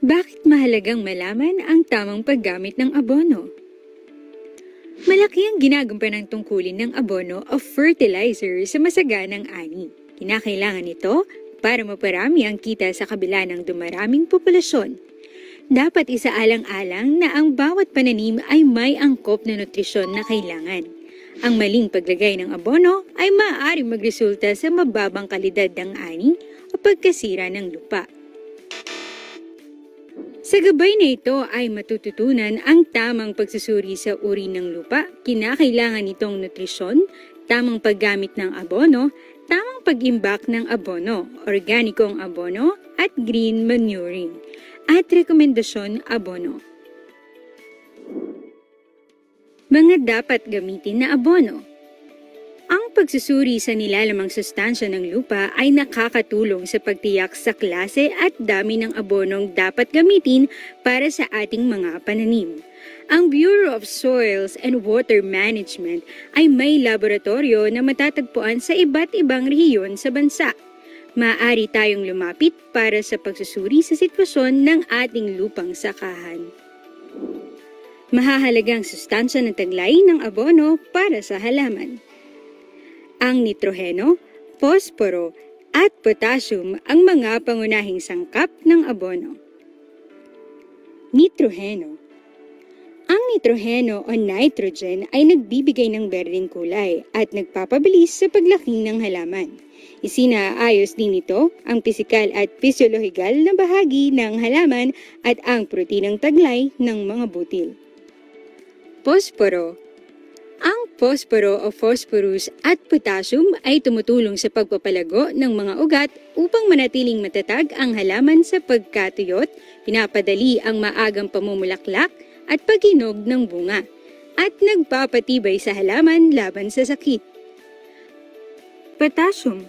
Bakit mahalagang malaman ang tamang paggamit ng abono? Malaki ang ginagampanan ng tungkulin ng abono o fertilizer sa masaganang ani. Kinakailangan ito para maparami ang kita sa kabila ng dumaraming populasyon. Dapat isaalang-alang na ang bawat pananim ay may angkop na nutrisyon na kailangan. Ang maling paglagay ng abono ay maaaring magresulta sa mababang kalidad ng ani o pagkasira ng lupa. Sa gabay na ito ay matututunan ang tamang pagsusuri sa uri ng lupa, kinakailangan nitong nutrisyon, tamang paggamit ng abono, tamang pag-imbak ng abono, organikong abono at green manuring, at rekomendasyon abono. Mga dapat gamitin na abono. Ang pagsusuri sa nilalamang sustansya ng lupa ay nakakatulong sa pagtiyak sa klase at dami ng abonong dapat gamitin para sa ating mga pananim. Ang Bureau of Soils and Water Management ay may laboratorio na matatagpuan sa iba't ibang rehiyon sa bansa. Maaari tayong lumapit para sa pagsusuri sa sitwasyon ng ating lupang sakahan. Mahahalagang sustansya ng taglay ng abono para sa halaman. Ang nitroheno, posporo, at potassium ang mga pangunahing sangkap ng abono. Nitroheno. Ang nitroheno o nitrogen ay nagbibigay ng berdeng kulay at nagpapabilis sa paglaki ng halaman. Isinaayos din ito ang pisikal at pisyolohikal na bahagi ng halaman at ang proteinang taglay ng mga butil. Posporo. Ang posporo o phosphorus at potassium ay tumutulong sa pagpapalago ng mga ugat upang manatiling matatag ang halaman sa pagkatuyot, pinapadali ang maagang pamumulaklak at paghinog ng bunga, at nagpapatibay sa halaman laban sa sakit. Potassium.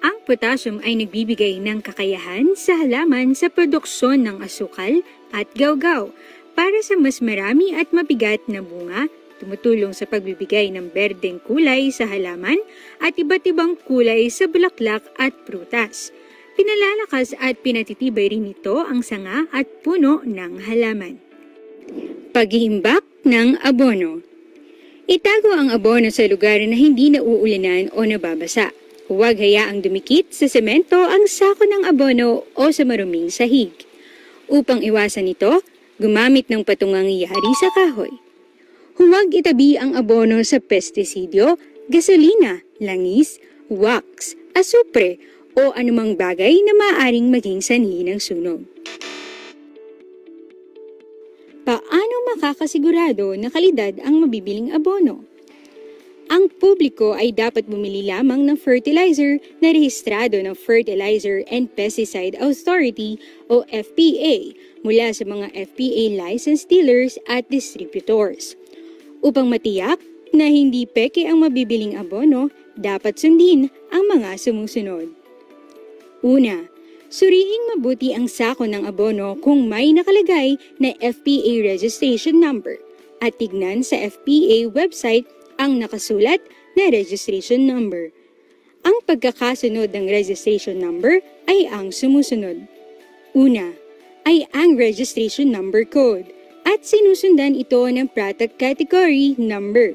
Ang potassium ay nagbibigay ng kakayahan sa halaman sa produksyon ng asukal at gawgaw para sa mas marami at mabigat na bunga, tumutulong sa pagbibigay ng berdeng kulay sa halaman at iba't ibang kulay sa bulaklak at prutas. Pinalalakas at pinatitibay rin nito ang sanga at puno ng halaman. Pag-iimbak ng abono. Itago ang abono sa lugar na hindi nauulanan o nababasa. Huwag hayaang dumikit sa semento ang sako ng abono o sa maruming sahig. Upang iwasan ito, gumamit ng patungang yari sa kahoy. Huwag itabi ang abono sa pestisidyo, gasolina, langis, wax, asupre o anumang bagay na maaaring maging sanhi ng sunog. Paano makakasigurado na kalidad ang mabibiling abono? Ang publiko ay dapat bumili lamang ng fertilizer na rehistrado ng Fertilizer and Pesticide Authority o FPA mula sa mga FPA licensed dealers at distributors. Upang matiyak na hindi peke ang mabibiling abono, dapat sundin ang mga sumusunod. Una, suriing mabuti ang sako ng abono kung may nakalagay na FPA registration number at tignan sa FPA website ang nakasulat na registration number. Ang pagkakasunod ng registration number ay ang sumusunod. Una, ay ang registration number code at sinusundan ito ng product category number,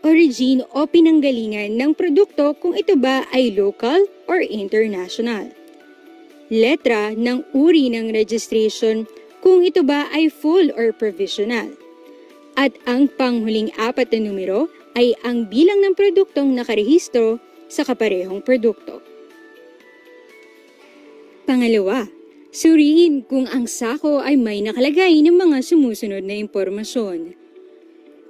origin o pinanggalingan ng produkto kung ito ba ay local or international. Letra ng uri ng registration kung ito ba ay full or provisional. At ang panghuling 4 na numero ay ang bilang ng produktong nakarehistro sa kaparehong produkto. Pangalawa, suriin kung ang sako ay may nakalagay ng mga sumusunod na impormasyon.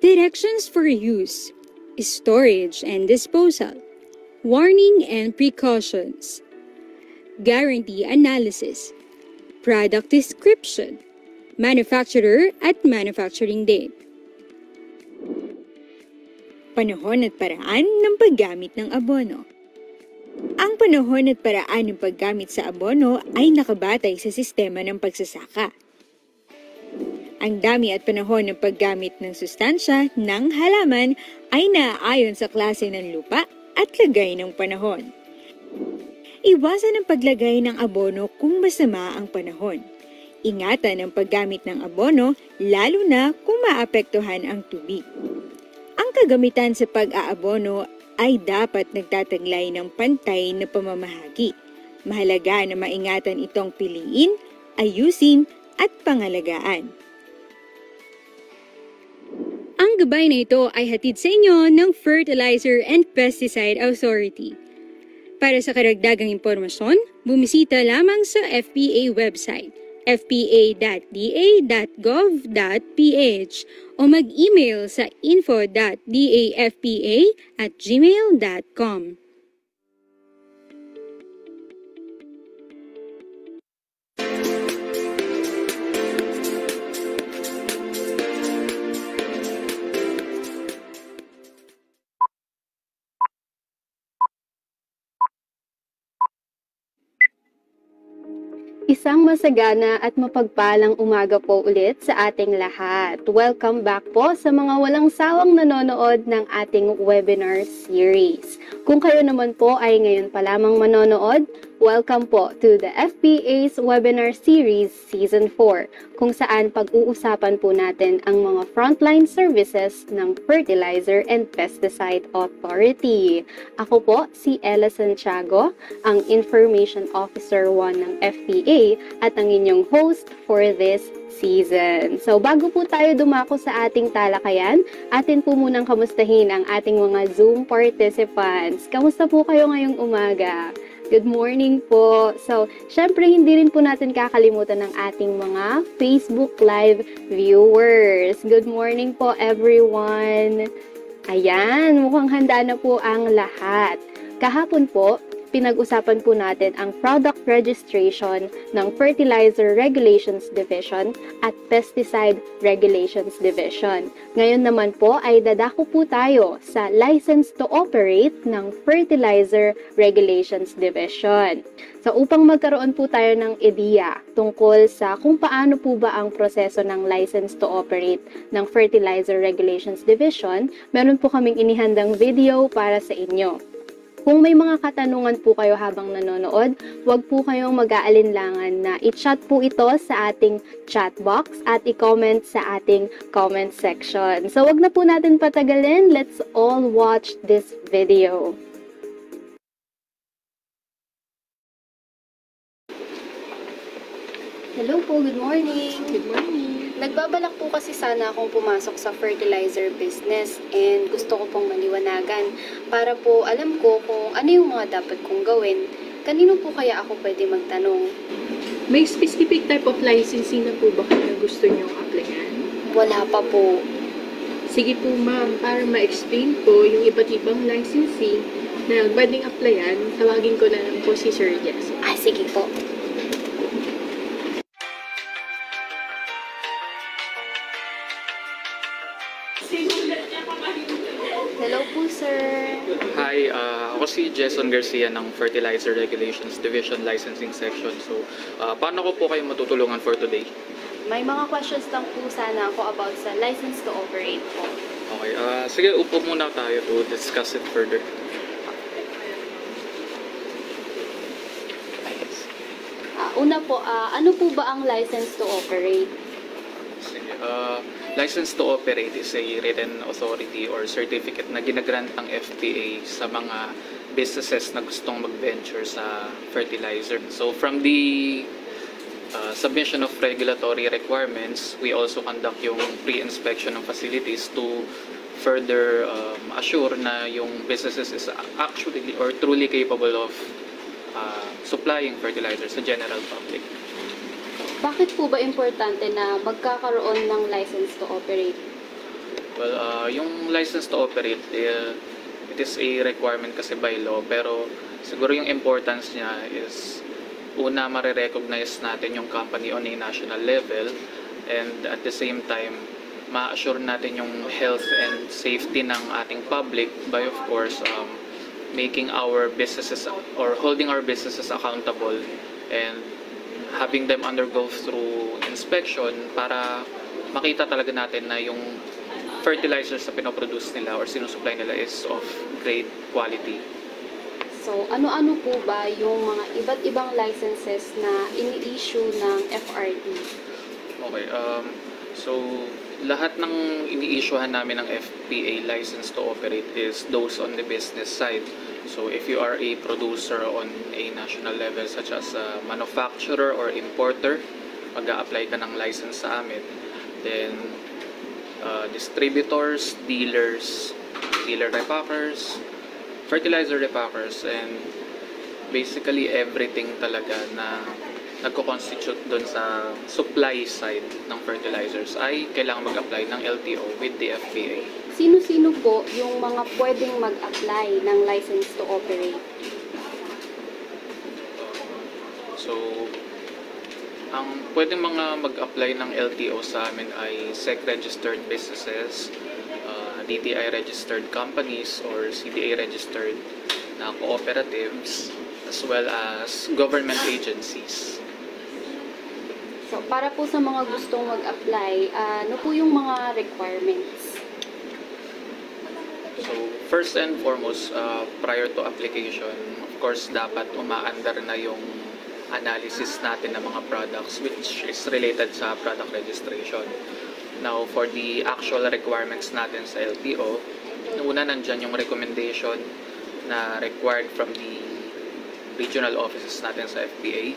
Directions for use, storage and disposal, warning and precautions, guarantee analysis, product description, manufacturer at manufacturing date. Panahon at paraan ng paggamit ng abono. Ang panahon at paraan ng paggamit sa abono ay nakabatay sa sistema ng pagsasaka. Ang dami at panahon ng paggamit ng sustansya ng halaman ay naaayon sa klase ng lupa at lagay ng panahon. Iwasan ang paglagay ng abono kung masama ang panahon. Ingatan ang paggamit ng abono lalo na kung maapektuhan ang tubig. Ang kagamitan sa pag-aabono ay dapat nagtataglay ng pantay na pamamahagi. Mahalaga na maingatan itong piliin, ayusin at pangalagaan. Ang gabay na ito ay hatid sa inyo ng Fertilizer and Pesticide Authority. Para sa karagdagang impormasyon, bumisita lamang sa FPA website fpa.da.gov.ph o mag-email sa info.dafpa@gmail.com. Isang masagana at mapagpalang umaga po ulit sa ating lahat. Welcome back po sa mga walang sawang nanonood ng ating webinar series. Kung kayo naman po ay ngayon pa lamang manonood, welcome po to the FPA's Webinar Series Season 4, kung saan pag-uusapan po natin ang mga frontline services ng Fertilizer and Pesticide Authority. Ako po si Ella Santiago, ang Information Officer 1 ng FPA at ang inyong host for this season. So bago po tayo dumako sa ating talakayan, atin po munang kamustahin ang ating mga Zoom participants. Kamusta po kayo ngayong umaga? Good morning po. So, syempre hindi rin po natin kakalimutan ng ating mga Facebook Live viewers. Good morning po everyone. Ayan, mukhang handa na po ang lahat. Kahapon po, pinag-usapan po natin ang product registration ng Fertilizer Regulations Division at Pesticide Regulations Division. Ngayon naman po ay dadako po tayo sa license to operate ng Fertilizer Regulations Division. So upang magkaroon po tayo ng ideya tungkol sa kung paano po ba ang proseso ng license to operate ng Fertilizer Regulations Division, meron po kaming inihandang video para sa inyo. Kung may mga katanungan po kayo habang nanonood, huwag po kayong mag-aalinlangan na i-chat po ito sa ating chat box at i-comment sa ating comment section. So wag na po natin patagalin, let's all watch this video. Hello po, good morning. Good morning. Nagbabalak po kasi sana akong pumasok sa fertilizer business and gusto ko pong maliwanagan para po alam ko kung ano yung mga dapat kong gawin. Kanino po kaya ako pwede magtanong? May specific type of licensing na po ba kayo gusto nyo applyan? Wala pa po. Sige po ma'am, para ma-explain po yung iba't ibang licensing na pwedeng applyan, tawagin ko na lang po si Sir Jess. Sige po. Hello po, sir. Hi, ako si Jason Garcia ng Fertilizer Regulations Division Licensing Section. So, paano ko po kayo matutulungan for today? May mga questions lang po sana ako about sa license to operate po. Okay, sige, upo muna tayo to discuss it further. Una po, ano po ba ang license to operate? Sige, license to operate is a written authority or certificate na ginagrant ng FTA sa mga businesses na gustong mag-venture sa fertilizer. So from the submission of regulatory requirements, we also conduct yung pre-inspection ng facilities to further assure na yung businesses is actually or truly capable of supplying fertilizer sa general public. Bakit po ba importante na magkakaroon ng license to operate? Well, yung license to operate, it is a requirement kasi by law, pero siguro yung importance niya is una, marirecognize natin yung company on a national level, and at the same time, ma-assure natin yung health and safety ng ating public by, of course, making our businesses or holding our businesses accountable and having them undergo through inspection para makita talaga natin na yung fertilizers na pinoproduce nila or sinusupply nila is of great quality. So, ano-ano po ba yung mga iba't ibang licenses na ini-issue ng FRD? Okay, so lahat ng ini-issuehan namin ng FPA license to operate is those on the business side. So if you are a producer on a national level such as a manufacturer or importer, mag-a-apply ka ng license sa amin. Then distributors, dealers, dealer repackers, fertilizer repackers, and basically everything talaga na nagko-constitute doon sa supply side ng fertilizers ay kailangan mag-apply ng LTO with the FPA. Sino-sino po yung mga pwedeng mag-apply ng license to operate? So, ang pwedeng mga mag-apply ng LTO sa amin ay SEC-registered businesses, DTI-registered companies, or CDA-registered na cooperatives, as well as government agencies. So, para po sa mga gustong mag-apply, ano po yung mga requirements? So, first and foremost, prior to application, of course, dapat umaandar na yung analysis natin ng mga products which is related sa product registration. Now, for the actual requirements natin sa LTO, una nandyan yung recommendation na required from the regional offices natin sa FPA.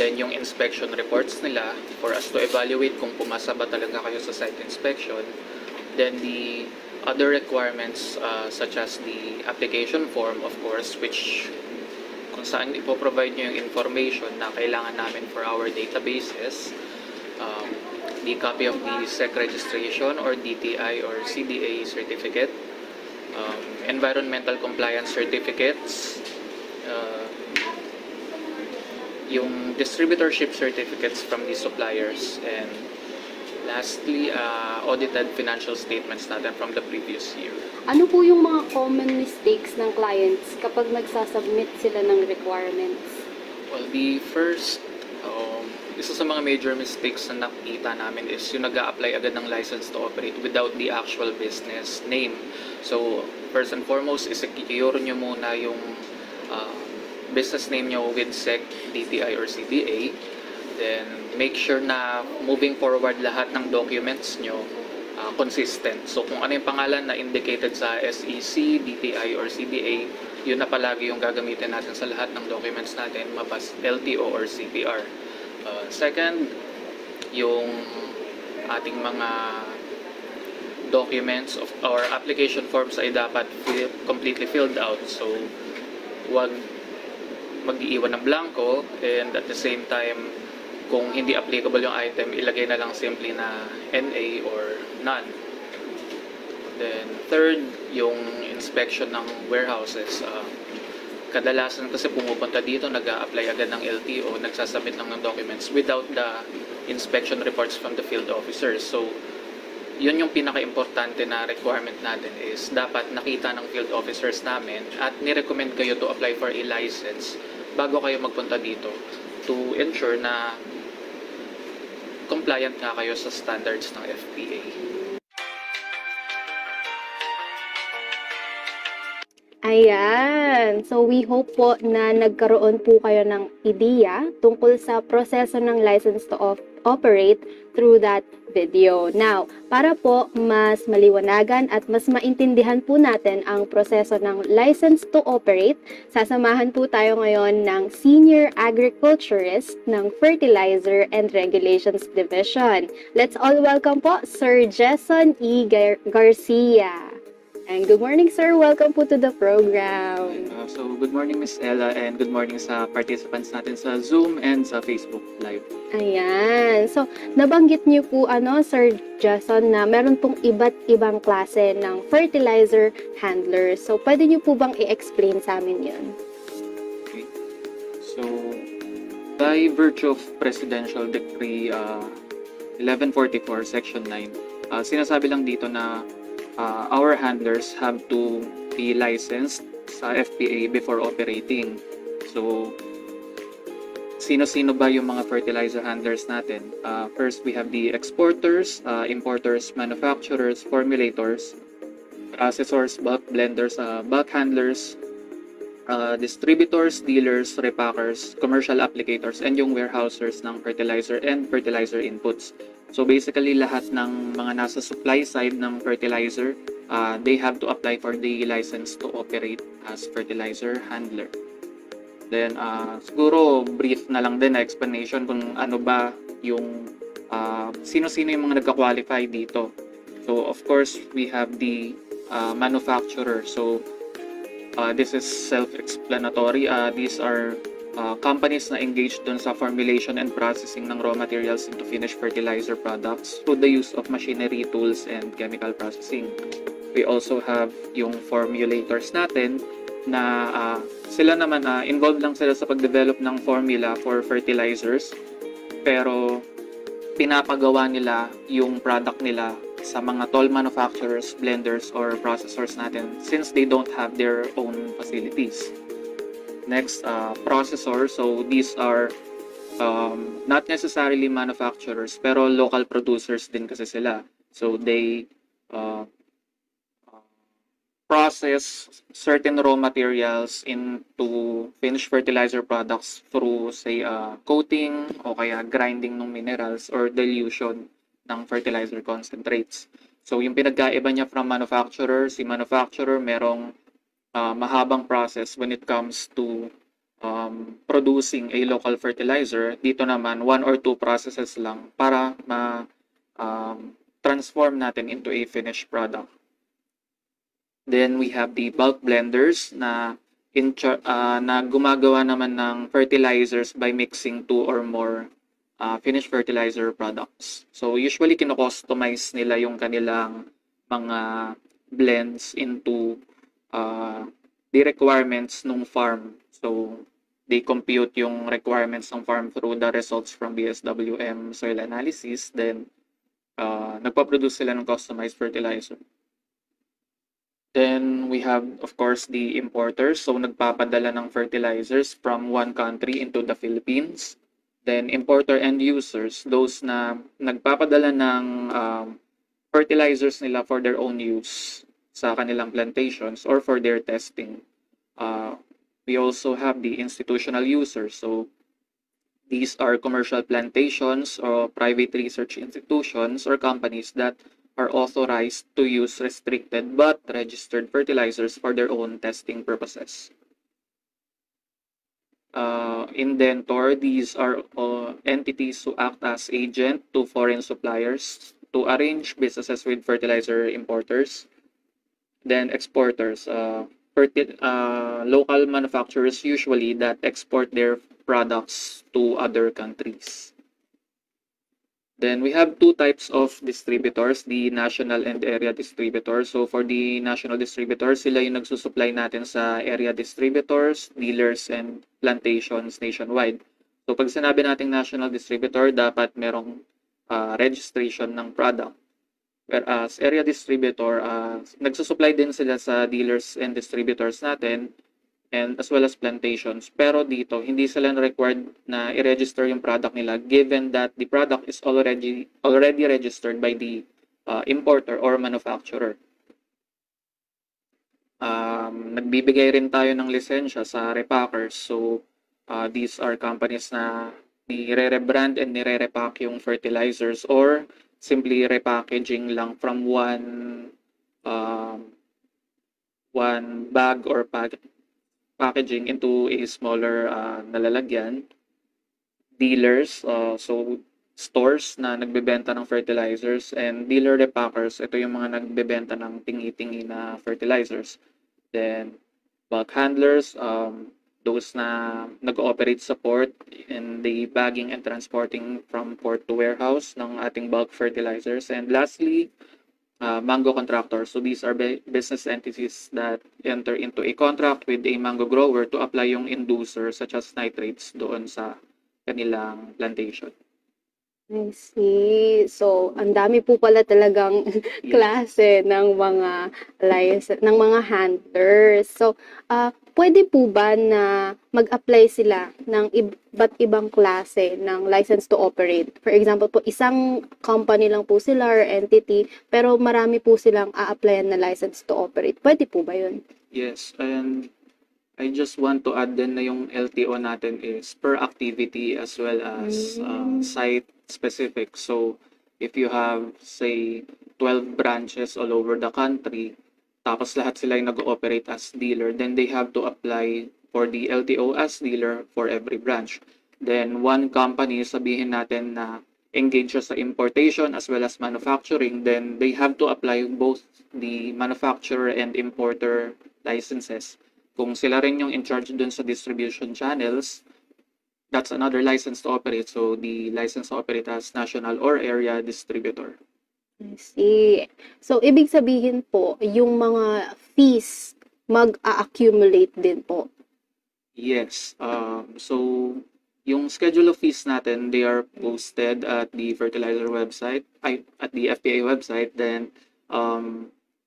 Then, yung inspection reports nila for us to evaluate kung pumasa ba talaga kayo sa site inspection. Then, the other requirements such as the application form, of course, which kung saan ipoprovide nyo yung information na kailangan namin for our databases, the copy of the SEC registration or DTI or CDA certificate, environmental compliance certificates, yung distributorship certificates from the suppliers, and lastly, audited financial statements natin from the previous year. Ano po yung mga common mistakes ng clients kapag nagsasubmit sila ng requirements? Well, the first, isa sa mga major mistakes na nakita namin is yung nag-a-apply agad ng license to operate without the actual business name. So, first and foremost, i-secure nyo muna yung business name nyo with SEC, DTI, or CDA. Then, make sure na moving forward lahat ng documents nyo consistent. So, kung ano yung pangalan na indicated sa SEC, DTI, or CDA, yun na palagi yung gagamitin natin sa lahat ng documents natin, mapas LTO or CPR. Second, yung ating mga documents or application forms ay dapat completely filled out. So, huwag mag-iiwan ng blanco, and at the same time, kung hindi applicable yung item, ilagay na lang simply na NA or none. Then, third, yung inspection ng warehouses. Kadalasan kasi pumupunta dito, nag-a-apply agad ng LTO, nagsasubmit lang ng documents without the inspection reports from the field officers. So, yun yung pinaka-importante na requirement natin is dapat nakita ng field officers namin at nirecommend kayo to apply for a license bago kayo magpunta dito to ensure na compliant nga kayo sa standards ng FPA. Ayan. So, we hope po na nagkaroon po kayo ng ideya tungkol sa proseso ng license to operate through that video. Now, para po mas maliwanagan at mas maintindihan po natin ang proseso ng license to operate, sasamahan po tayo ngayon ng Senior Agriculturist ng Fertilizer and Regulations Division. Let's all welcome po Sir Jason E. Garcia. And good morning, sir. Welcome po to the program. So, good morning, Miss Ella, and good morning sa participants natin sa Zoom and sa Facebook Live. Ayan. So, nabanggit niyo po, Sir Jason, na meron pong iba't ibang klase ng fertilizer handlers. So, pwede niyo po bang i-explain sa amin yun? Okay. So, by virtue of Presidential Decree 1144, Section 9, sinasabi lang dito na our handlers have to be licensed sa FPA before operating. So, sino-sino ba yung mga fertilizer handlers natin? First, we have the exporters, importers, manufacturers, formulators, processors, bulk blenders, bulk handlers, distributors, dealers, repackers, commercial applicators, and yung warehousers ng fertilizer and fertilizer inputs. So basically, lahat ng mga nasa supply side ng fertilizer, they have to apply for the license to operate as fertilizer handler. Then, siguro brief na lang din na explanation kung ano ba yung sino-sino yung mga nagka-qualify dito. So, of course, we have the manufacturer. So, this is self-explanatory. These are companies na engaged dun sa formulation and processing ng raw materials into finished fertilizer products through the use of machinery, tools, and chemical processing. We also have yung formulators natin na sila naman involved lang sila sa pag-develop ng formula for fertilizers, pero pinapagawa nila yung product nila sa mga toll manufacturers, blenders, or processors natin since they don't have their own facilities. Next, processors. So these are not necessarily manufacturers pero local producers din kasi sila. So they process certain raw materials into finished fertilizer products through, say, coating o kaya grinding ng minerals or dilution ng fertilizer concentrates. So, yung pinagkaiba niya from manufacturer, si manufacturer merong mahabang process when it comes to producing a local fertilizer. Dito naman, 1 or 2 processes lang para transform natin into a finished product. Then we have the bulk blenders na gumagawa naman ng fertilizers by mixing 2 or more finished fertilizer products. So usually kino-customize nila yung kanilang mga blends into the requirements ng farm. So they compute yung requirements ng farm through the results from BSWM soil analysis. Then nagpa-produce sila ng customized fertilizer. Then we have, of course, the importers. So nagpapadala ng fertilizers from one country into the Philippines. Then importer end users, those na nagpapadala ng fertilizers nila for their own use sa kanilang plantations or for their testing. We also have the institutional users. So these are commercial plantations or private research institutions or companies that are authorized to use restricted but registered fertilizers for their own testing purposes. Indentor, these are entities who act as agent to foreign suppliers to arrange businesses with fertilizer importers. Then exporters, local manufacturers usually that export their products to other countries. Then we have 2 types of distributors, the national and area distributors. So for the national distributors, sila yung nagsusupply natin sa area distributors, dealers, and plantations nationwide. So pag sinabi nating national distributor, dapat merong registration ng product. Whereas area distributor, nagsusupply din sila sa dealers and distributors natin, and as well as plantations. Pero dito, hindi sila required na i-register yung product nila given that the product is already registered by the importer or manufacturer. Nagbibigay rin tayo ng lisensya sa repackers. So, these are companies na nire-rebrand and nire-repack yung fertilizers or simply repackaging lang from one bag or packaging into a smaller nalalagyan. Dealers, so stores na nagbebenta ng fertilizers, and dealer repackers, ito yung mga nagbebenta ng tingi-tingi na fertilizers. Then bulk handlers, those na nag-ooperate sa port in the bagging and transporting from port to warehouse ng ating bulk fertilizers. And lastly, mango contractors. So these are business entities that enter into a contract with a mango grower to apply yung inducer such as nitrates doon sa kanilang plantation. I see. So, ang dami po pala talagang klase ng mga ng mga handlers. So, pwede po ba na mag-apply sila ng iba't ibang klase ng license to operate? For example po, isang company lang po sila or entity, pero marami po silang a-applyan na license to operate. Pwede po ba yun? Yes, and I just want to add din na yung LTO natin is per activity as well as site specific. So if you have say 12 branches all over the country, tapos lahat sila yung nag-ooperate as dealer, then they have to apply for the LTO as dealer for every branch. Then one company, sabihin natin na engage siya sa importation as well as manufacturing, then they have to apply both the manufacturer and importer licenses. Kung sila rin yung in charge dun sa distribution channels, that's another license to operate. So the license to operate as national or area distributor. I see. So, ibig sabihin po, yung mga fees mag-a-accumulate din po. Yes. So yung schedule of fees natin, they are posted at the fertilizer website, at the FPA website. Then,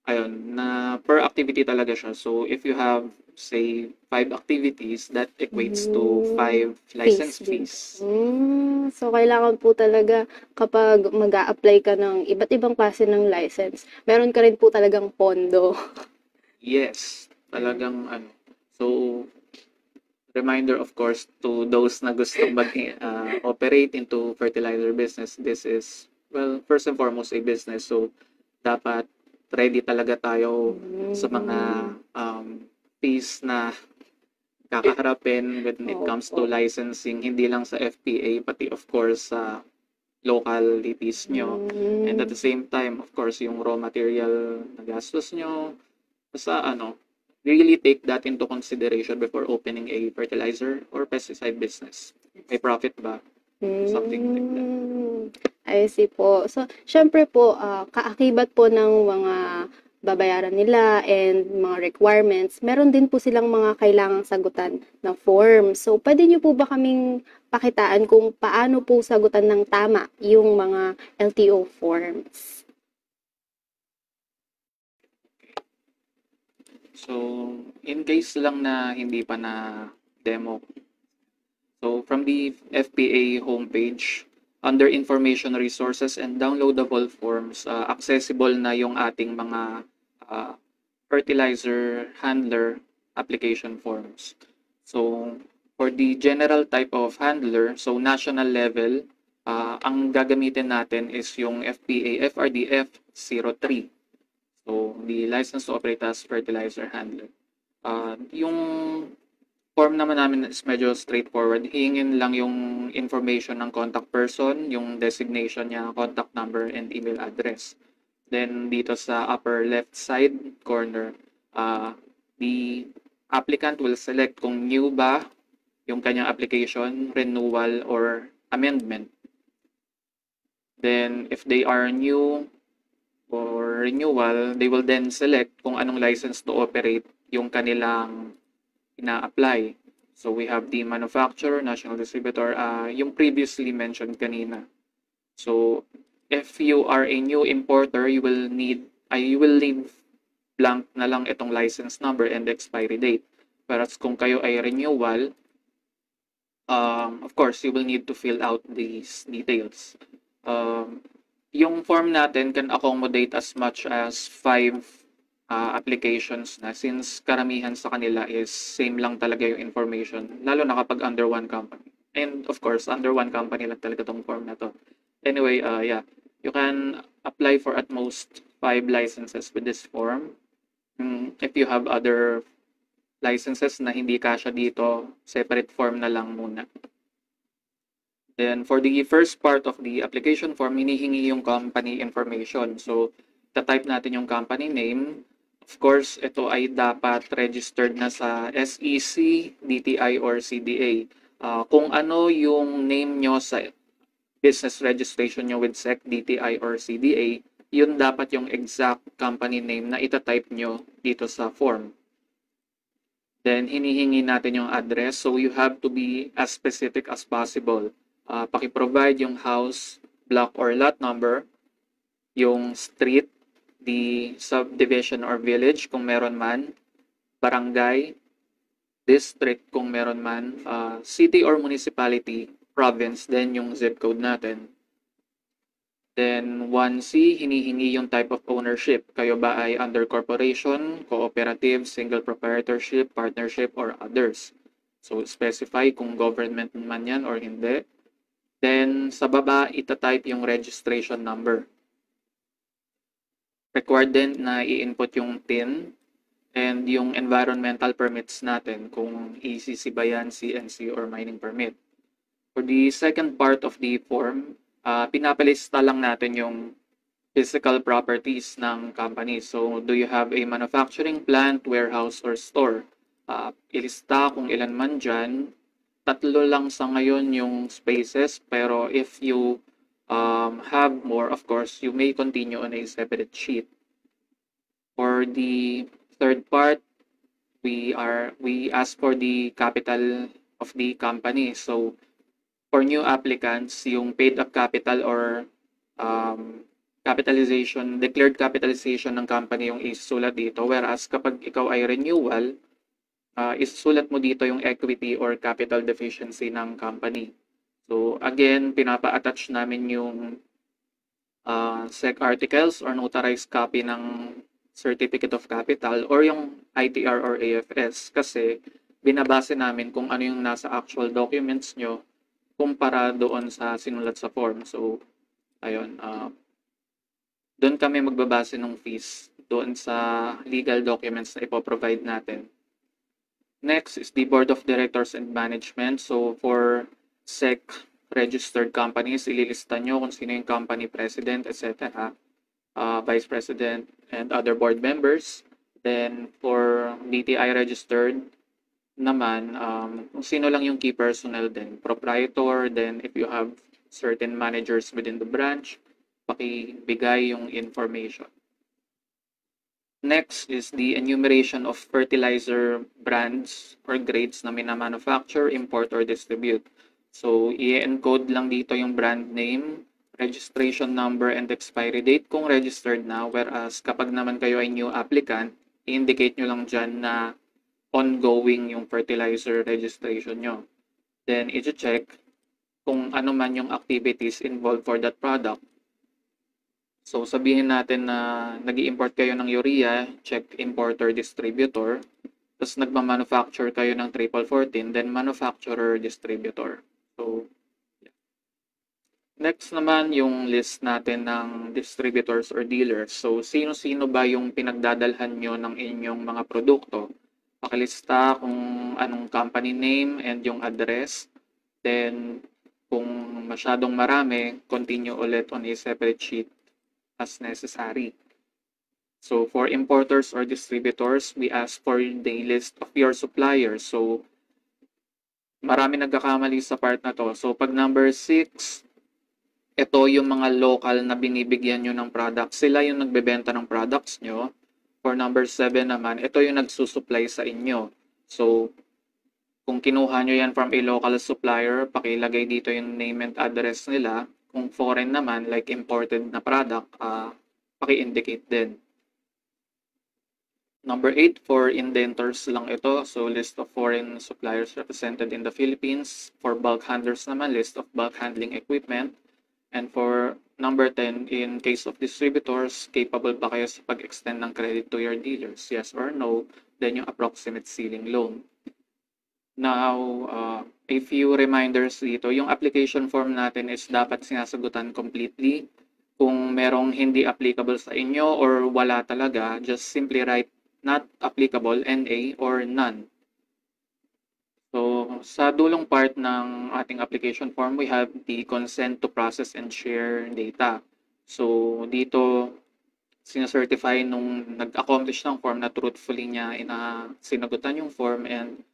ayun, na per activity talaga siya. So if you have, say, 5 activities, that equates to 5 license fees. So, kailangan po talaga kapag mag-a-apply ka ng iba't ibang klase ng license, meron ka rin po talagang pondo. Yes, talagang ano. So, reminder of course to those na gustong mag-operate into fertilizer business, this is, well, first and foremost a business. So, dapat ready talaga tayo sa mga fees na kakaharapin when it comes to licensing, hindi lang sa FPA, pati of course sa localities nyo. And at the same time, of course, yung raw material na gastos nyo, sa ano, really take that into consideration before opening a fertilizer or pesticide business. May profit ba? Something like that. I see po. So, syempre po, kaakibat po ng mga babayaran nila and mga requirements, meron din po silang mga kailangang sagutan na form. So, pwede nyo po ba kaming pakitaan kung paano po sagutan ng tama yung mga LTO forms? So, in case lang na hindi pa na demo, so from the FPA homepage, under information resources and downloadable forms, accessible na yung ating mga fertilizer handler application forms. So, for the general type of handler, so national level, ang gagamitin natin is yung FPA FRDF 03. So, the license to operate as fertilizer handler. Yung form naman namin is medyo straightforward. Hingin lang yung information ng contact person, yung designation niya, contact number, and email address. Then, dito sa upper left side corner, the applicant will select kung new ba yung kanyang application, renewal, or amendment. Then, if they are new or renewal, they will then select kung anong license to operate yung kanilang ina-apply. So we have the manufacturer, national distributor, yung previously mentioned kanina. So if you are a new importer, you will leave blank na lang itong license number and expiry date. Whereas kung kayo ay renewal, of course, you will need to fill out these details. Yung form natin can accommodate as much as 5 applications na, since karamihan sa kanila is same lang talaga yung information, lalo na kapag under one company. And of course, under one company lang talaga tong form na to. Anyway, yeah, you can apply for at most 5 licenses with this form. If you have other licenses na hindi kasya dito, separate form na lang muna. Then for the first part of the application form, hinihingi yung company information. So, type natin yung company name. Of course, ito ay dapat registered na sa SEC, DTI, or CDA. Kung ano yung name nyo sa business registration nyo with SEC, DTI, or CDA, yun dapat yung exact company name na itatype nyo dito sa form. Then, hinihingi natin yung address. So, you have to be as specific as possible. Paki-provide yung house, block, or lot number, yung street, the subdivision or village kung meron man, barangay, district kung meron man, city or municipality, province, then yung zip code natin. Then 1C, hinihingi yung type of ownership. Kayo ba ay under corporation, cooperative, single proprietorship, partnership, or others? So specify kung government man yan or hindi. Then sa baba, ita-type yung registration number. Required din na i-input yung TIN and yung environmental permits natin kung ECC ba yan, CNC, or mining permit. For the second part of the form, pinapalista lang natin yung physical properties ng company. So, do you have a manufacturing plant, warehouse, or store? Ilista kung ilan man dyan. 3 lang sa ngayon yung spaces, pero if you have more, of course, you may continue on a separate sheet. For the third part, we ask for the capital of the company. So, for new applicants, yung paid up capital or capitalization, declared capitalization ng company yung isusulat dito. Whereas kapag ikaw ay renewal, isusulat mo dito yung equity or capital deficiency ng company. So again, pinapa-attach namin yung SEC articles or notarized copy ng Certificate of Capital or yung ITR or AFS kasi binabase namin kung ano yung nasa actual documents nyo kumpara doon sa sinulat sa form. So, ayun, doon kami magbabase ng fees doon sa legal documents na ipoprovide natin. Next is the Board of Directors and Management. So, for SEC registered companies, ililista nyo kung sino yung company president, etc., vice president, and other board members. Then, for DTI registered naman, kung sino lang yung key personnel din, proprietor, then if you have certain managers within the branch, pakibigay yung information. Next is the enumeration of fertilizer brands or grades na minamanufacture, import, or distribute. So, i-encode lang dito yung brand name, registration number, and expiry date kung registered na. Whereas, kapag naman kayo ay new applicant, i-indicate nyo lang dyan na ongoing yung fertilizer registration nyo. Then, i-check kung ano man yung activities involved for that product. So, sabihin natin na nag-i-import kayo ng urea, check importer, distributor. Tapos nagma-manufacture kayo ng 1414, then manufacturer, distributor. So, yeah. Next naman yung list natin ng distributors or dealers. So, sino-sino ba yung pinagdadalhan nyo ng inyong mga produkto? Pakilista kung anong company name and yung address. Then, kung masyadong marami, continue ulit on a separate sheet as necessary. So for importers or distributors, we ask for the list of your suppliers. So marami nagkakamali sa part na to. So pag number 6, ito yung mga local na binibigyan nyo ng products. Sila yung nagbebenta ng products nyo. For number 7 naman, ito yung nagsusupply sa inyo. So kung kinuha nyo yan from a local supplier, pakilagay dito yung name and address nila. Kung foreign naman, like imported na product, paki-indicate din. Number 8, for indenters lang ito. So, list of foreign suppliers represented in the Philippines. For bulk handlers naman, list of bulk handling equipment. And for number 10, in case of distributors, capable ba kayo sa pag-extend ng credit to your dealers? Yes or no? Then yung approximate ceiling loan. Now, a few reminders dito. Yung application form natin is dapat sinasagutan completely. Kung merong hindi applicable sa inyo or wala talaga, just simply write not applicable, NA, or none. So, sa dulong part ng ating application form, we have the consent to process and share data. So, dito, sinacertify nung nag-accomplish ng form na truthfully niya sinagutan yung form and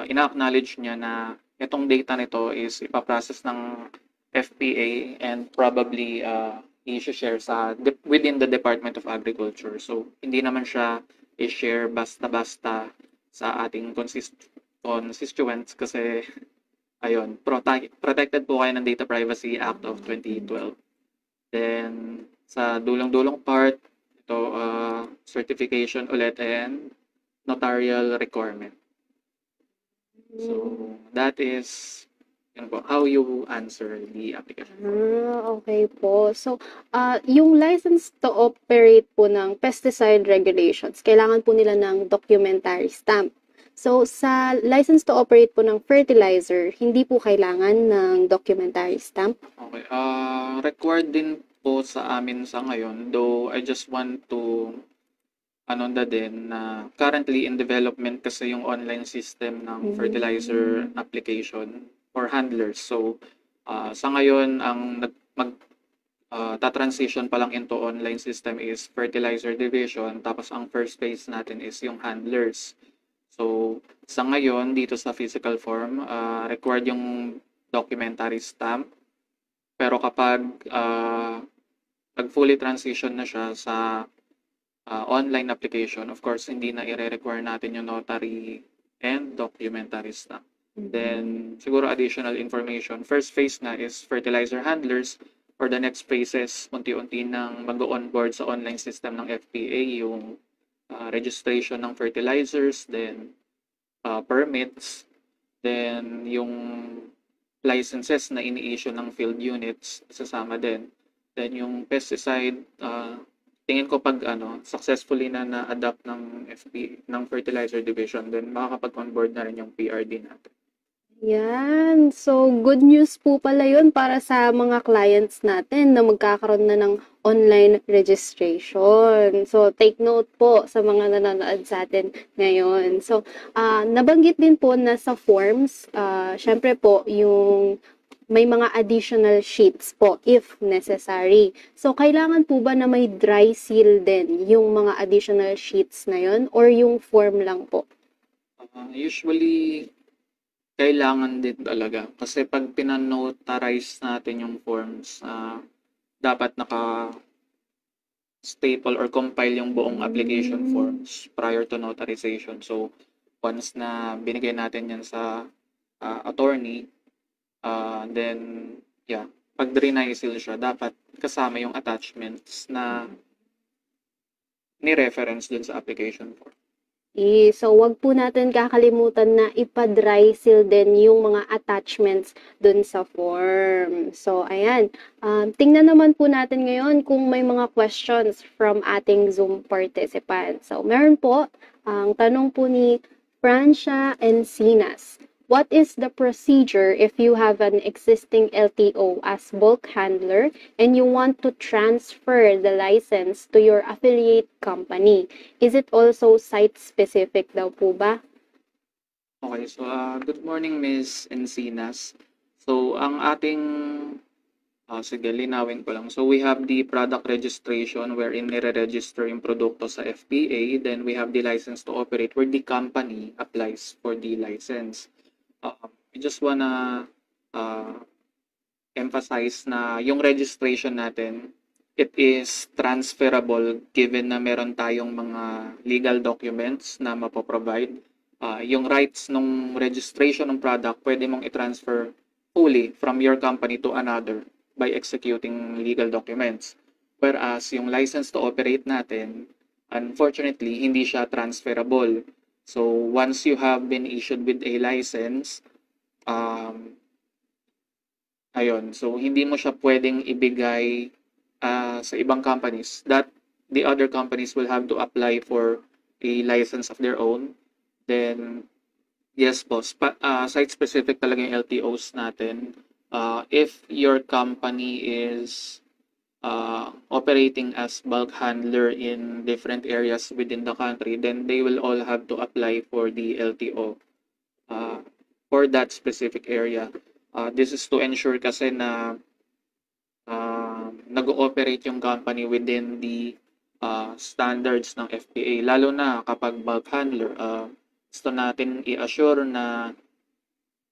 ina-acknowledge niya na itong data nito is ipaprocess ng FPA and probably i-share within the Department of Agriculture. So, hindi naman siya i-share basta-basta sa ating constituents kasi ayun, protected po kayo ng Data Privacy Act of 2012. Then, sa dulong-dulong part, ito certification ulit and notarial requirement. So, that is yun po, how you answer the application. Okay po. So, yung license to operate po ng pesticide regulations, kailangan po nila ng documentary stamp. So, sa license to operate po ng fertilizer, hindi po kailangan ng documentary stamp? Okay. Required din po sa amin sa ngayon, though I just want to din na currently in development kasi yung online system ng fertilizer application for handlers. So, sa ngayon, ang ta-transition pa lang into online system is fertilizer division, tapos ang first phase natin is yung handlers. So, sa ngayon, dito sa physical form, required yung documentary stamp. Pero kapag fully transition na siya sa online application, of course, hindi na i-require natin yung notary and documentary stamp. Then, siguro additional information. First phase nga is fertilizer handlers. For the next phases, unti-unti nang mag-onboard sa online system ng FPA yung registration ng fertilizers, then permits, then yung licenses na ini-issue ng field units, sasama din. Then yung pesticide, tingin ko pag successfully na na-adapt ng FPA, ng fertilizer division, then makakapag-onboard na rin yung PRD natin. Yan. So, good news po pala yun para sa mga clients natin na magkakaroon na ng online registration. So, take note po sa mga nanonood sa atin ngayon. So, nabanggit din po na sa forms, syempre po, yung may mga additional sheets po if necessary. So, kailangan po ba na may dry seal din yung mga additional sheets na yun or yung form lang po? Usually, kailangan din talaga. Kasi pag pinanotarize natin yung forms, dapat naka-staple or compile yung buong application forms prior to notarization. So, once na binigay natin yan sa attorney, then, pag denisil siya, dapat kasama yung attachments na ni-reference dun sa application form. So, wag po natin kakalimutan na ipa-dry seal din yung mga attachments dun sa form. So, ayan. Tingnan naman po natin ngayon kung may mga questions from ating Zoom participants. So, meron po, ang tanong po ni Francia Encinas. What is the procedure if you have an existing LTO as bulk handler and you want to transfer the license to your affiliate company? Is it also site-specific daw po ba? Okay, so good morning, Ms. Encinas. So, ang ating, sige, linawin ko lang. So, we have the product registration wherein nire-register yung produkto sa FPA. Then, we have the license to operate where the company applies for the license. I just wanna emphasize na yung registration natin, it is transferable given na meron tayong mga legal documents na mapoprovide. Yung rights ng registration ng product, pwede mong i-transfer fully from your company to another by executing legal documents. Whereas yung license to operate natin, unfortunately, hindi siya transferable. So, once you have been issued with a license, so hindi mo siya pwedeng ibigay sa ibang companies. That the other companies will have to apply for a license of their own. Then, yes, boss, site-specific talaga yung LTOs natin. If your company is operating as bulk handler in different areas within the country, then they will all have to apply for the LTO for that specific area. This is to ensure kasi na nag-ooperate yung company within the standards ng FPA, lalo na kapag bulk handler. Gusto natin i-assure na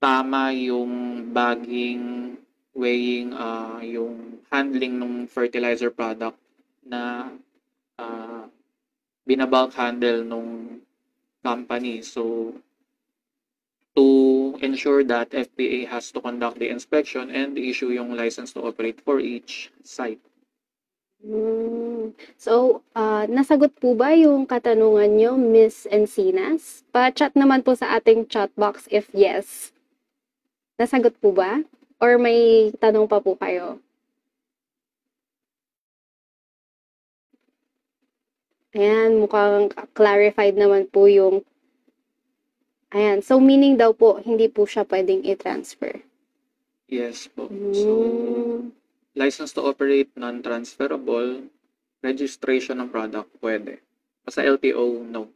tama yung bagging, weighing, yung handling ng fertilizer product na binabulk handle nung company. So, to ensure that FPA has to conduct the inspection and issue yung license to operate for each site. So, nasagot po ba yung katanungan nyo, Miss Encinas? Pa-chat naman po sa ating chat box if yes. Nasagot po ba? Or may tanong pa po kayo? Ayan, mukhang clarified naman po yung... Ayan, so meaning daw po, hindi po siya pwedeng i-transfer. Yes po. So, license to operate non-transferable, registration ng product pwede. Sa LTO, no.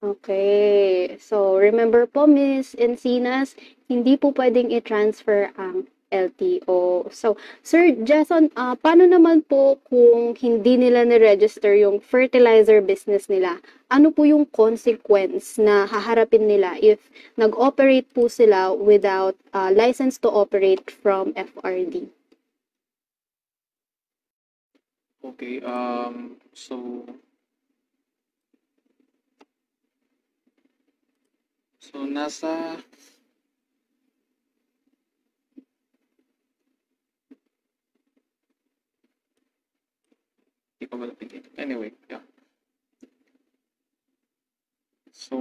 Okay. So, remember po, Miss Encinas, hindi po pwedeng i-transfer ang LTO. So, Sir Jason, paano naman po kung hindi nila ni-register yung fertilizer business nila? Ano po yung consequence na haharapin nila if nag-operate po sila without license to operate from FRD? Okay, so nasa di pa wala pinili. Anyway, yeah. So,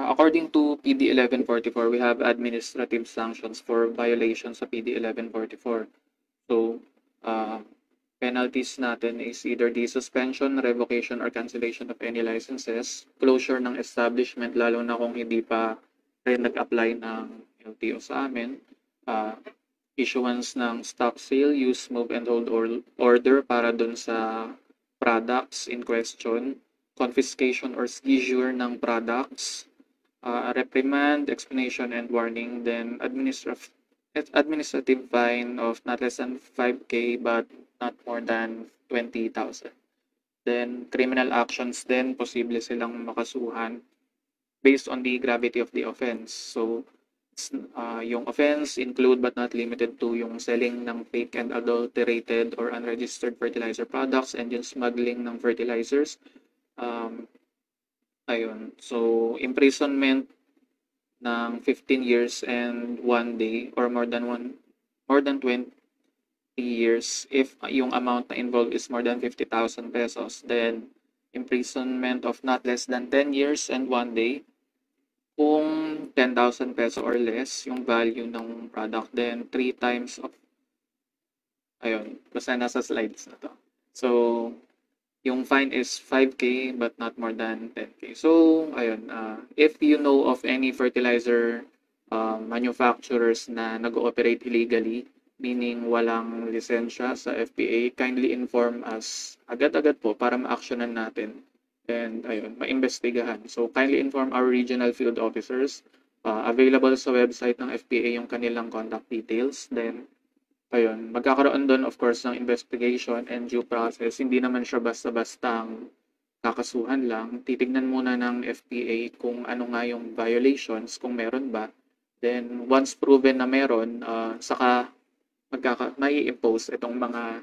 according to PD 1144, we have administrative sanctions for violations sa PD 1144. So, penalties natin is either the suspension, revocation, or cancellation of any licenses, closure ng establishment, lalo na kung hindi pa rin nag-apply ng LTO sa amin, issuance ng stop sale, use, move, and hold order para dun sa products in question, confiscation or seizure ng products, reprimand, explanation, and warning, then administrative fine of not less than 5K but not more than 20,000. Then criminal actions then posible silang makasuhan based on the gravity of the offense. So yung offense include but not limited to yung selling ng fake and adulterated or unregistered fertilizer products and yung smuggling ng fertilizers. Ayun. So imprisonment ng 15 years and 1 day or more than 20 years if yung amount na involved is more than 50,000 pesos, then imprisonment of not less than 10 years and 1 day. Kung 10,000 peso or less yung value ng product, then 3 times of ayun, basta nasa slides na to. So yung fine is 5K but not more than 10K. So ayun, if you know of any fertilizer manufacturers na nag-ooperate illegally, meaning walang lisensya sa FPA, kindly inform us agad-agad po para ma-actionan natin and ayun, maimbestigahan. So kindly inform our regional field officers. Available sa website ng FPA yung kanilang contact details. Then ayun, magkakaroon doon of course ng investigation and due process. Hindi naman siya basta-bastang kakasuhan lang. Titignan muna ng FPA kung ano nga yung violations, kung meron ba. Then once proven na meron, saka mai-impose itong mga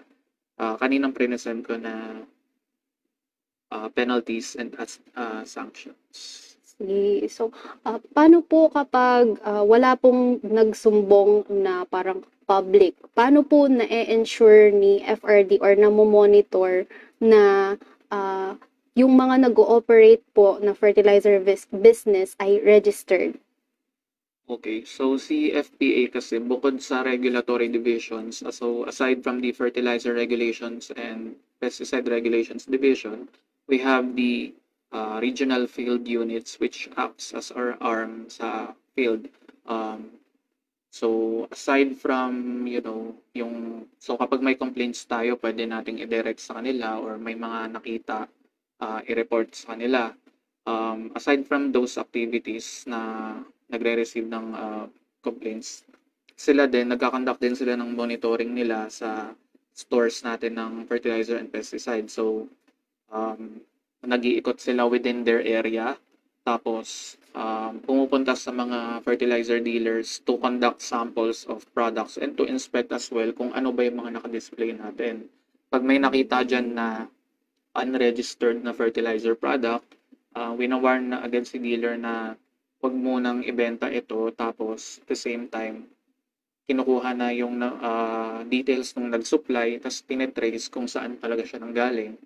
kaninang present ko na penalties and sanctions. Sige. So, paano po kapag wala pong nagsumbong na parang public? Paano po na-ensure ni FRD or na-monitor na yung mga nag-ooperate po na fertilizer business ay registered? Okay, so si FPA kasi bukod sa regulatory divisions, so aside from the fertilizer regulations and pesticide regulations division, we have the regional field units which acts as our arm sa field. So aside from, so kapag may complaints tayo, pwede nating i-direct sa kanila or may mga nakita, i-report sa kanila. Aside from those activities na nagre-receive ng complaints, sila din, nagkakonduct din sila ng monitoring nila sa stores natin ng fertilizer and pesticide. So, nag-iikot sila within their area. Tapos, pumupunta sa mga fertilizer dealers to conduct samples of products and to inspect as well kung ano ba yung mga naka-display natin. Pag may nakita dyan na unregistered na fertilizer product, winawarn na agad si dealer na huwag munang ibenta ito, tapos at the same time kinukuha na yung details ng nag-supply, tapos tinetrace kung saan talaga siya nanggaling.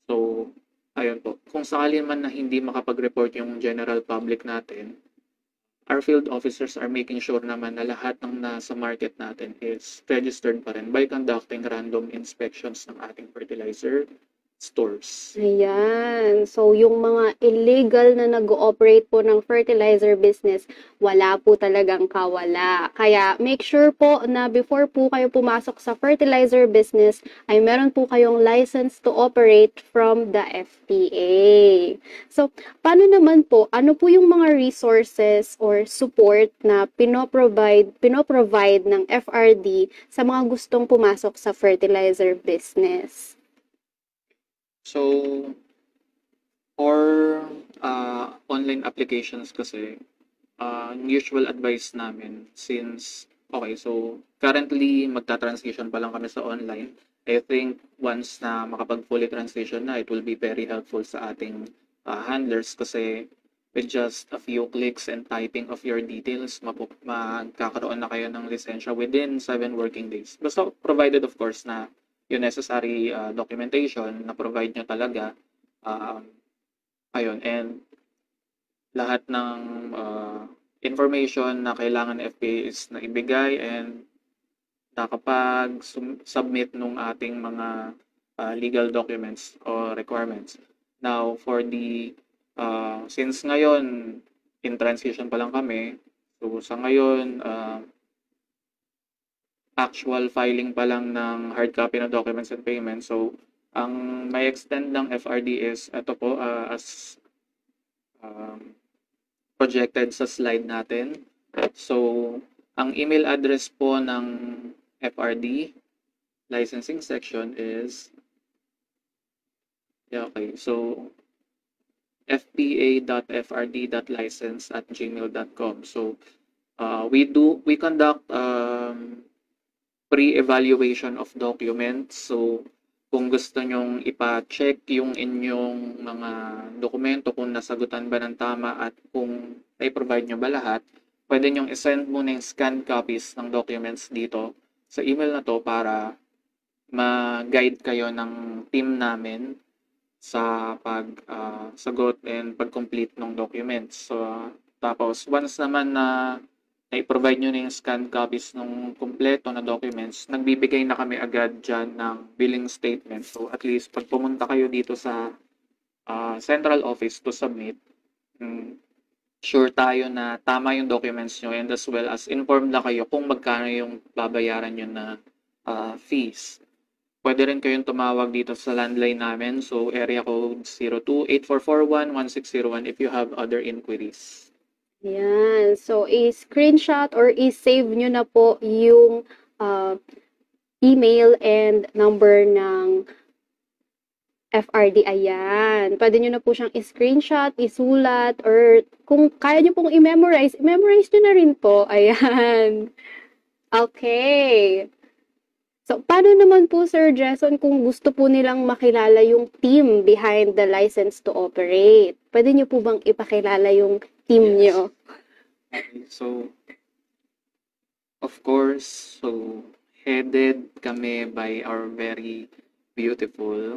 So ayun po, kung sakali man na hindi makapag-report yung general public natin, our field officers are making sure naman na lahat ng nasa market natin is registered pa rin by conducting random inspections ng ating fertilizer stores. Ayan. So, yung mga illegal na nag-ooperate po ng fertilizer business, wala po talagang kawala. Kaya, make sure po na before po kayo pumasok sa fertilizer business, ay meron po kayong license to operate from the FTA. So, paano naman po, ano po yung mga resources or support na pinoprovide ng FRD sa mga gustong pumasok sa fertilizer business? So, for online applications kasi, usual advice namin since, okay, so currently magta-transition pa lang kami sa online. I think once na makapag-fully transition na, it will be very helpful sa ating handlers kasi with just a few clicks and typing of your details, magkakaroon na kayo ng lisensya within 7 working days. Basta provided of course na yung necessary documentation na provide nyo talaga. Ayun, and lahat ng information na kailangan FPA is na ibigay and nakapag-submit nung ating mga legal documents or requirements. Now, for the, since ngayon, in transition pa lang kami, so sa ngayon, actual filing pa lang ng hard copy ng documents and payments. So, ang may extend ng FRD is ito po as projected sa slide natin. So, ang email address po ng FRD licensing section is okay. So, fpa.frd.license@gmail.com. So, we conduct pre-evaluation of documents. So, kung gusto nyong ipa-check yung inyong mga dokumento, kung nasagutan ba ng tama at kung na-provide nyo ba lahat, pwede nyong isend muna yung scanned copies ng documents dito sa email na to para ma-guide kayo ng team namin sa pag-sagot and pag-complete ng documents. So, tapos, once naman na i-provide nyo na yung scanned copies ng kumpleto na documents, nagbibigay na kami agad dyan ng billing statement. So, at least, pag pumunta kayo dito sa central office to submit, sure tayo na tama yung documents nyo and as well as informed na kayo kung magkano yung babayaran nyo na fees. Pwede rin kayong tumawag dito sa landline namin. So, area code 02-8441-1601 if you have other inquiries. Yan. So, i-screenshot or i-save nyo na po yung email and number ng FRD. Ayan. Pwede nyo na po siyang i-screenshot, isulat, or kung kaya nyo pong i-memorize nyo na rin po. Ayan. Okay. So, paano naman po, Sir Jason, kung gusto po nilang makilala yung team behind the license to operate? Pwede nyo po bang ipakilala yung team nyo? Okay, so, of course, so, headed kami by our very beautiful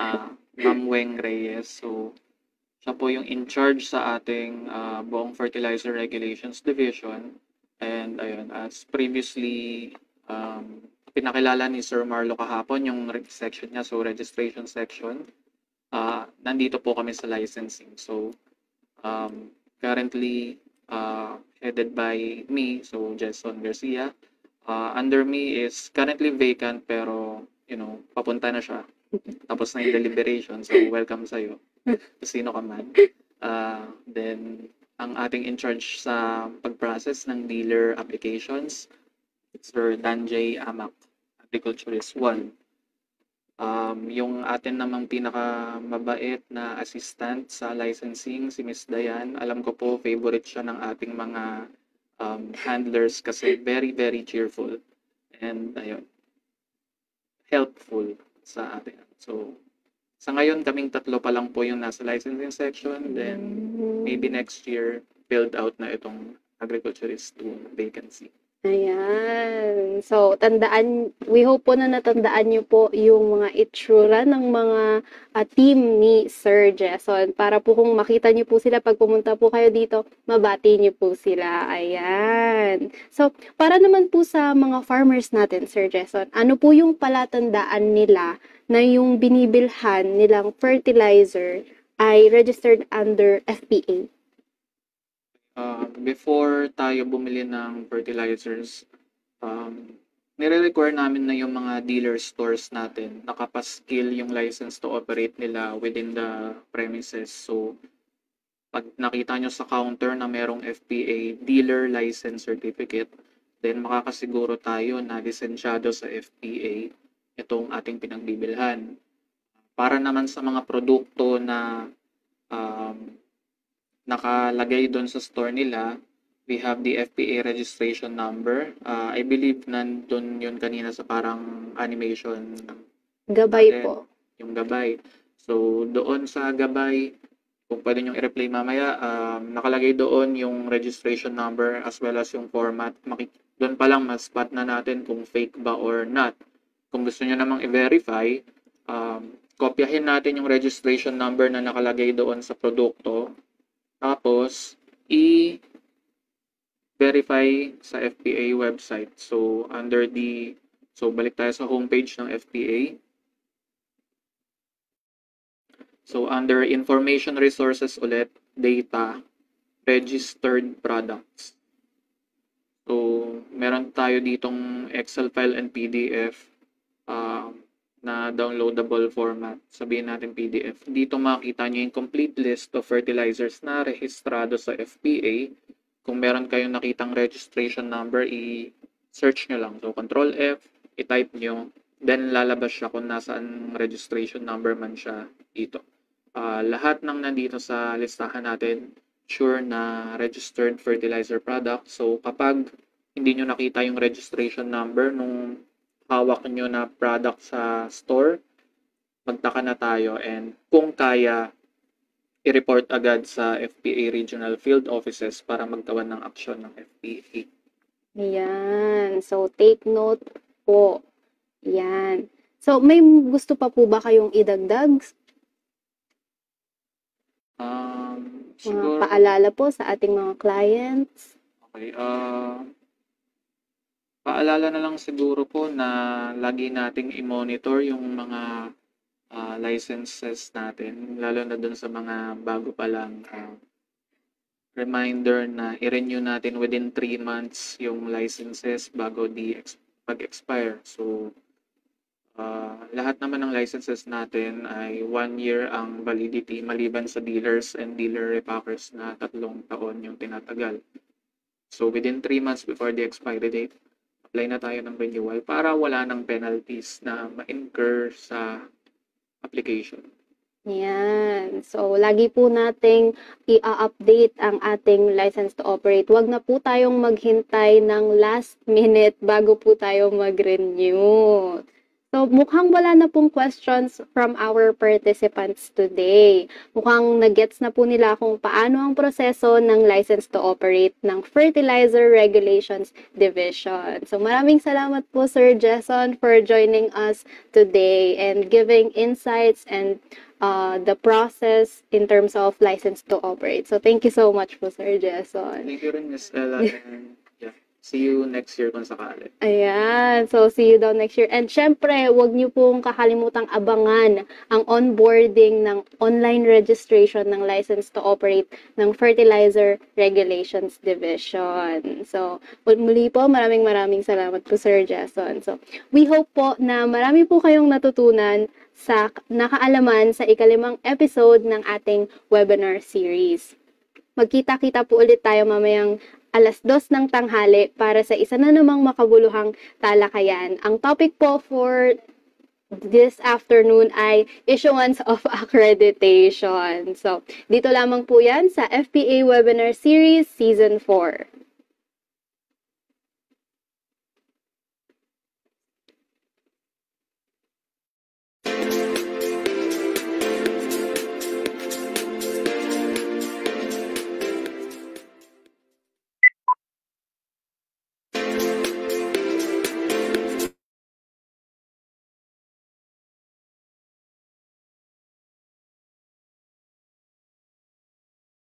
Ma'am Weng Reyes. So, siya po yung in charge sa ating buong Fertilizer Regulations Division. And ayun, as previously pinakilala ni Sir Marlo kahapon yung section niya, so registration section. Nandito po kami sa licensing. So, currently headed by me, so Jason Garcia. Under me is currently vacant pero, papunta na siya. Tapos na yung deliberation, so welcome sa'yo. Sino ka man. Then, ang ating in charge sa pag-process ng dealer applications, Sir Danjay Amak, Agriculturist 1. Yung atin namang pinakamabait na assistant sa licensing, si Miss Dayan, alam ko po favorite siya ng ating mga handlers kasi very, very cheerful and ayun, helpful sa atin. So, sa ngayon, kaming tatlo pa lang po yung nasa licensing section. Then, maybe next year, build out na itong Agriculturist 2 vacancy. Ayan. So, we hope po na natandaan niyo po yung mga itsura ng mga team ni Sir Jason para po kung makita niyo po sila pag pumunta po kayo dito, mabati niyo po sila. Ayan. So, para naman po sa mga farmers natin, Sir Jason, ano po yung palatandaan nila na yung binibilhan nilang fertilizer ay registered under FPA? Before tayo bumili ng fertilizers, nire-require namin na yung mga dealer stores natin nakapaskil yung license to operate nila within the premises. So, pag nakita nyo sa counter na merong FPA Dealer License Certificate, then makakasiguro tayo na lisensyado sa FPA itong ating pinagbibilhan. Para naman sa mga produkto na nakalagay doon sa store nila, we have the FPA registration number. I believe nandun yun kanina sa parang animation. Gabay natin, po. Yung gabay. So, doon sa gabay, kung pwede nyo i-replay mamaya, nakalagay doon yung registration number as well as yung format. Doon pa lang mas-spot na natin kung fake ba or not. Kung gusto nyo namang i-verify, kopyahin natin yung registration number na nakalagay doon sa produkto. Tapos, i-verify sa FPA website. So, balik tayo sa homepage ng FPA. So, under Information Resources ulit, Data, Registered Products. So, meron tayo ditong Excel file and PDF na downloadable format. Sabihin natin PDF. Dito makita nyo yung complete list of fertilizers na rehistrado sa FPA. Kung meron kayong nakitang registration number, i-search nyo lang. So, Control F, i-type nyo, then lalabas siya kung nasaan registration number man siya dito. Lahat ng nandito sa listahan natin, sure na registered fertilizer product. So, kapag hindi nyo nakita yung registration number nung hawak nyo na product sa store, magtaka na tayo, and kung kaya, i-report agad sa FPA Regional Field Offices para magkawan ng aksyon ng FPA. Ayan. So, take note po. Ayan. So, may gusto pa po ba kayong idagdag? Siguro, paalala po sa ating mga clients. Okay. Paalala na lang siguro po na lagi nating i-monitor yung mga licenses natin, lalo na dun sa mga bago pa lang. Reminder na i-renew natin within 3 months yung licenses bago mag-expire. So, lahat naman ng licenses natin ay 1 year ang validity maliban sa dealers and dealer repackers na 3 taon yung tinatagal. So, within 3 months before the expiry date, apply na tayo ng renewal para wala ng penalties na ma-incur sa application. Yan. So, lagi po nating i-update ang ating license to operate. Huwag na po tayong maghintay ng last minute bago po tayo mag-renew. So, mukhang wala na pong questions from our participants today. Mukhang nag-gets na po nila kung paano ang proseso ng license to operate ng Fertilizer Regulations Division. So, maraming salamat po, Sir Jason, for joining us today and giving insights and the process in terms of license to operate. So, thank you so much po, Sir Jason. Thank you rin, Ms. Ella. And see you next year kung sakali. Ayan. So, see you daw next year. And syempre, huwag niyo pong kakalimutang abangan ang onboarding ng online registration ng license to operate ng Fertilizer Regulations Division. So, muli po, maraming salamat po, Sir Jason. So, we hope po na marami po kayong natutunan sa nakaalaman sa ika-5 episode ng ating webinar series. Magkita-kita po ulit tayo mamayang 2:00 ng tanghali para sa isa na namang makabuluhang talakayan. Ang topic po for this afternoon ay issuance of accreditation. So, dito lamang po yan sa FPA Webinar Series Season 4.